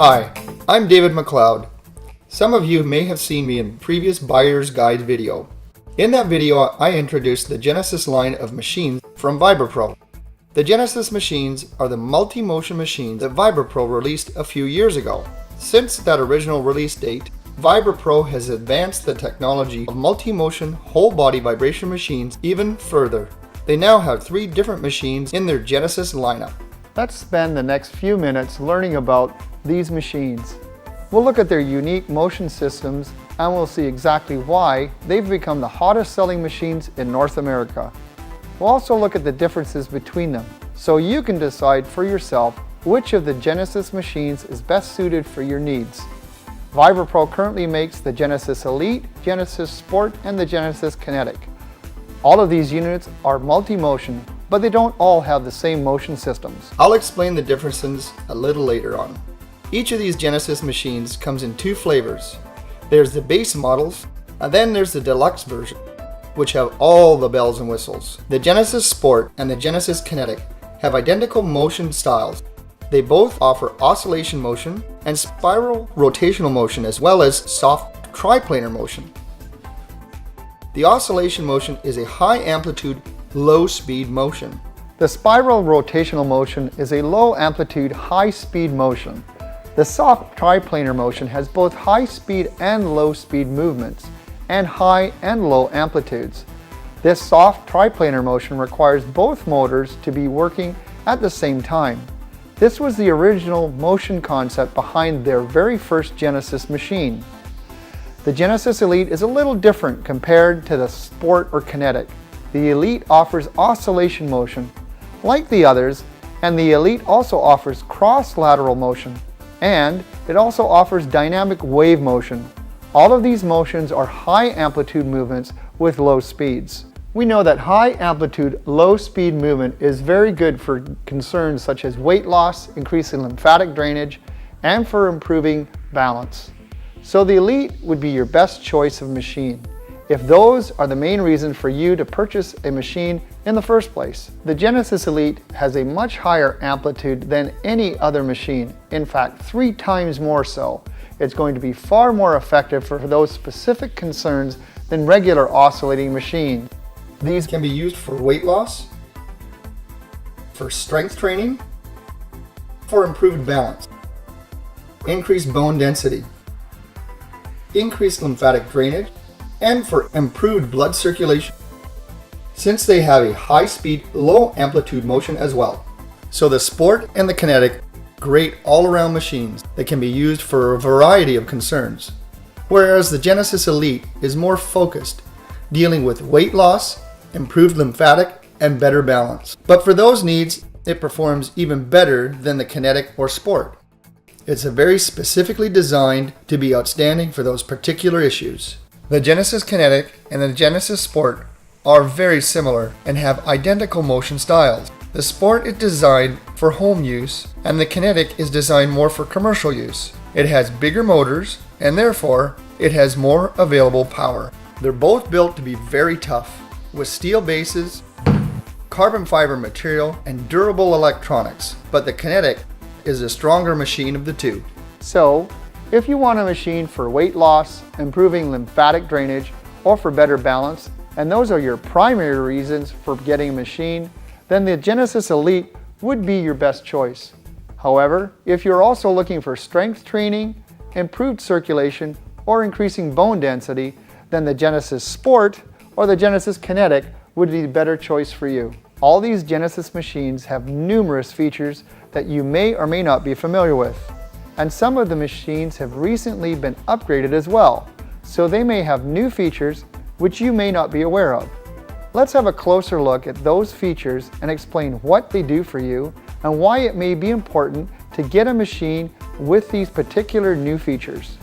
Hi, I'm David McLeod. Some of you may have seen me in previous buyer's guide video. In that video, I introduced the Genesis line of machines from Vibra. The Genesis machines are the multi-motion machines that Vibra released a few years ago. Since that original release date, Vibra has advanced the technology of multi-motion whole body vibration machines even further. They now have 3 different machines in their Genesis lineup. Let's spend the next few minutes learning about these machines. We'll look at their unique motion systems and we'll see exactly why they've become the hottest selling machines in North America. We'll also look at the differences between them so you can decide for yourself which of the Genesis machines is best suited for your needs. Vibra currently makes the Genesis Elite, Genesis Sport, and the Genesis Kinetic. All of these units are multi-motion, but they don't all have the same motion systems. I'll explain the differences a little later on. Each of these Genesis machines comes in 2 flavors. There's the base models, and then there's the deluxe version, which have all the bells and whistles. The Genesis Sport and the Genesis Kinetic have identical motion styles. They both offer oscillation motion and spiral rotational motion, as well as soft triplanar motion. The oscillation motion is a high amplitude, low speed motion. The spiral rotational motion is a low amplitude, high speed motion. The soft triplanar motion has both high speed and low speed movements, and high and low amplitudes. This soft triplanar motion requires both motors to be working at the same time. This was the original motion concept behind their very first Genesis machine. The Genesis Elite is a little different compared to the Sport or Kinetic. The Elite offers oscillation motion, like the others, and the Elite also offers cross-lateral motion, and it also offers dynamic wave motion. All of these motions are high amplitude movements with low speeds. We know that high amplitude, low speed movement is very good for concerns such as weight loss, increasing lymphatic drainage, and for improving balance. So the Elite would be your best choice of machine, if those are the main reasons for you to purchase a machine in the first place. The Genesis Elite has a much higher amplitude than any other machine, in fact 3 times more so. It's going to be far more effective for those specific concerns than regular oscillating machines. These can be used for weight loss, for strength training, for improved balance, increased bone density, increased lymphatic drainage, and for improved blood circulation, since they have a high speed, low amplitude motion as well. So the Sport and the Kinetic, great all-around machines that can be used for a variety of concerns, whereas the Genesis Elite is more focused, dealing with weight loss, improved lymphatic, and better balance. But for those needs, it performs even better than the Kinetic or Sport. It's very specifically designed to be outstanding for those particular issues. The Genesis Kinetic and the Genesis Sport are very similar and have identical motion styles. The Sport is designed for home use and the Kinetic is designed more for commercial use. It has bigger motors and therefore it has more available power. They're both built to be very tough with steel bases, carbon fiber material, and durable electronics, but the Kinetic is a stronger machine of the 2. So, if you want a machine for weight loss, improving lymphatic drainage, or for better balance, and those are your primary reasons for getting a machine, then the Genesis Elite would be your best choice. However, if you're also looking for strength training, improved circulation, or increasing bone density, then the Genesis Sport or the Genesis Kinetic would be the better choice for you. All these Genesis machines have numerous features that you may or may not be familiar with. And some of the machines have recently been upgraded as well, so they may have new features which you may not be aware of. Let's have a closer look at those features and explain what they do for you and why it may be important to get a machine with these particular new features.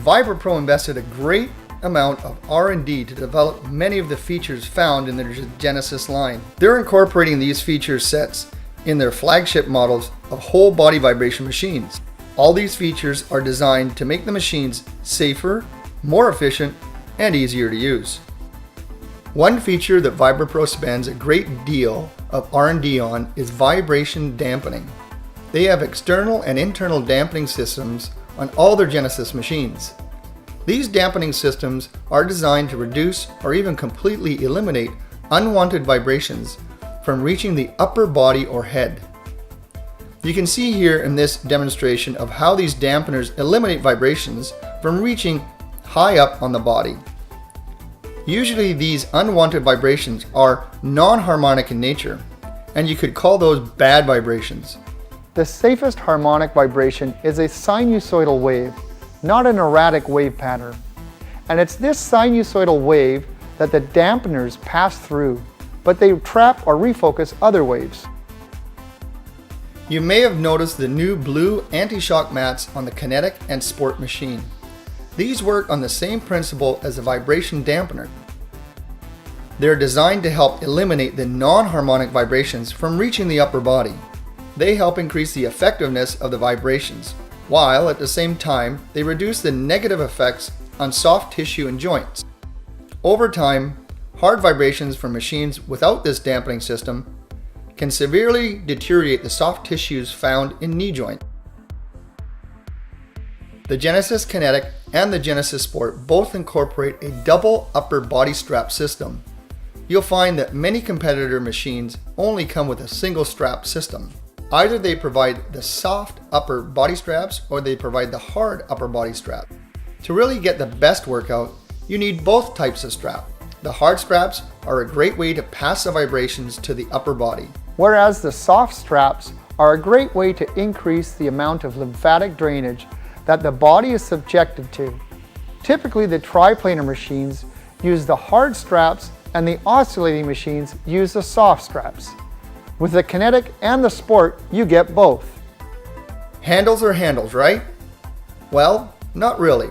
Vibra invested a great amount of R&D to develop many of the features found in their Genesis line. They're incorporating these feature sets in their flagship models of whole body vibration machines. All these features are designed to make the machines safer, more efficient, and easier to use. One feature that Vibra spends a great deal of R&D on is vibration dampening. They have external and internal dampening systems on all their Genesis machines. These dampening systems are designed to reduce or even completely eliminate unwanted vibrations from reaching the upper body or head. You can see here in this demonstration of how these dampeners eliminate vibrations from reaching high up on the body. Usually these unwanted vibrations are non-harmonic in nature, and you could call those bad vibrations. The safest harmonic vibration is a sinusoidal wave, not an erratic wave pattern. And it's this sinusoidal wave that the dampeners pass through, but they trap or refocus other waves. You may have noticed the new blue anti-shock mats on the Kinetic and Sport machine. These work on the same principle as a vibration dampener. They're designed to help eliminate the non-harmonic vibrations from reaching the upper body. They help increase the effectiveness of the vibrations, while at the same time they reduce the negative effects on soft tissue and joints. Over time, hard vibrations from machines without this dampening system can severely deteriorate the soft tissues found in knee joints. The Genesis Kinetic and the Genesis Sport both incorporate a double upper body strap system. You'll find that many competitor machines only come with a single strap system. Either they provide the soft upper body straps or they provide the hard upper body strap. To really get the best workout, you need both types of strap. The hard straps are a great way to pass the vibrations to the upper body, whereas the soft straps are a great way to increase the amount of lymphatic drainage that the body is subjected to. Typically, the triplanar machines use the hard straps and the oscillating machines use the soft straps. With the Kinetic and the Sport, you get both. Handles are handles, right? Well, not really.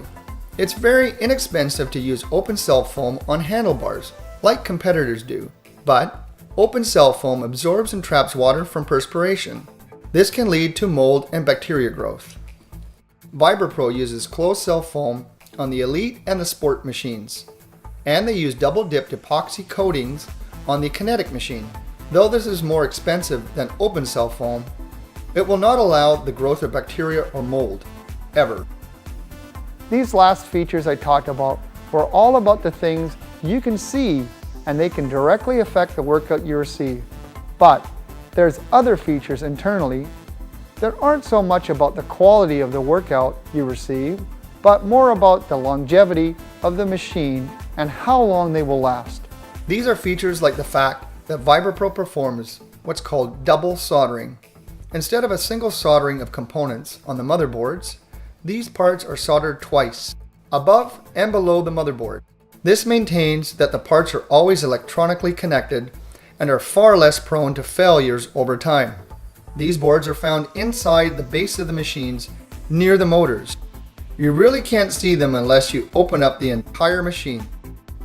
It's very inexpensive to use open cell foam on handlebars, like competitors do. But open cell foam absorbs and traps water from perspiration. This can lead to mold and bacteria growth. Vibra Pro uses closed cell foam on the Elite and the Sport machines, and they use double-dipped epoxy coatings on the Kinetic machine. Though this is more expensive than open cell foam, it will not allow the growth of bacteria or mold, ever. These last features I talked about were all about the things you can see, and they can directly affect the workout you receive. But there's other features internally that aren't so much about the quality of the workout you receive, but more about the longevity of the machine and how long they will last. These are features like the fact that Vibra Pro performs what's called double soldering. Instead of a single soldering of components on the motherboards, these parts are soldered twice, above and below the motherboard. This maintains that the parts are always electronically connected and are far less prone to failures over time. These boards are found inside the base of the machines near the motors. You really can't see them unless you open up the entire machine,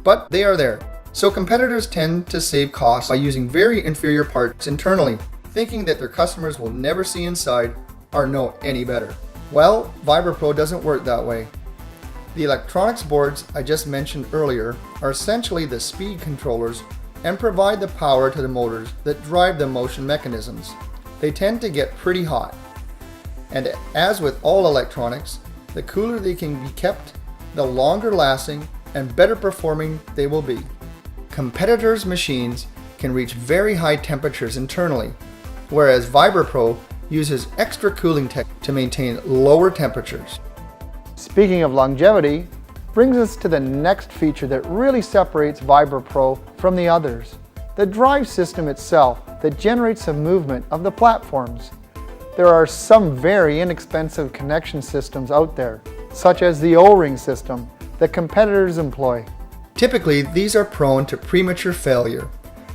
but they are there. So competitors tend to save costs by using very inferior parts internally, thinking that their customers will never see inside or know any better. Well, Vibra Pro doesn't work that way. The electronics boards I just mentioned earlier are essentially the speed controllers and provide the power to the motors that drive the motion mechanisms. They tend to get pretty hot, and as with all electronics, the cooler they can be kept, the longer lasting and better performing they will be. Competitors' machines can reach very high temperatures internally, whereas Vibra Pro uses extra cooling tech to maintain lower temperatures. Speaking of longevity, brings us to the next feature that really separates Vibra Pro from the others: the drive system itself that generates the movement of the platforms. There are some very inexpensive connection systems out there, such as the O-ring system that competitors employ. Typically, these are prone to premature failure,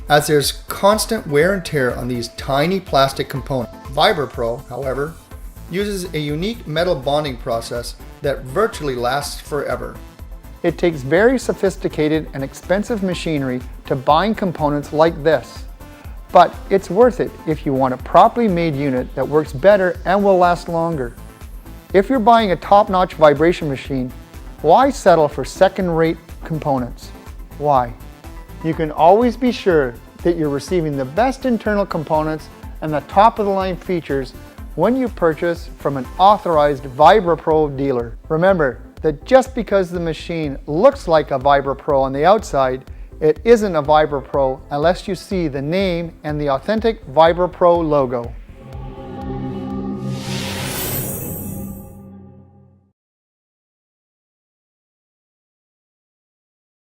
as there's constant wear and tear on these tiny plastic components. Vibra Pro, however, uses a unique metal bonding process that virtually lasts forever. It takes very sophisticated and expensive machinery to bind components like this, but it's worth it if you want a properly made unit that works better and will last longer. If you're buying a top-notch vibration machine, why settle for second-rate components? Why? You can always be sure that you're receiving the best internal components and the top-of-the-line features when you purchase from an authorized Vibra Pro dealer. Remember that just because the machine looks like a Vibra Pro on the outside, it isn't a Vibra Pro unless you see the name and the authentic Vibra Pro logo.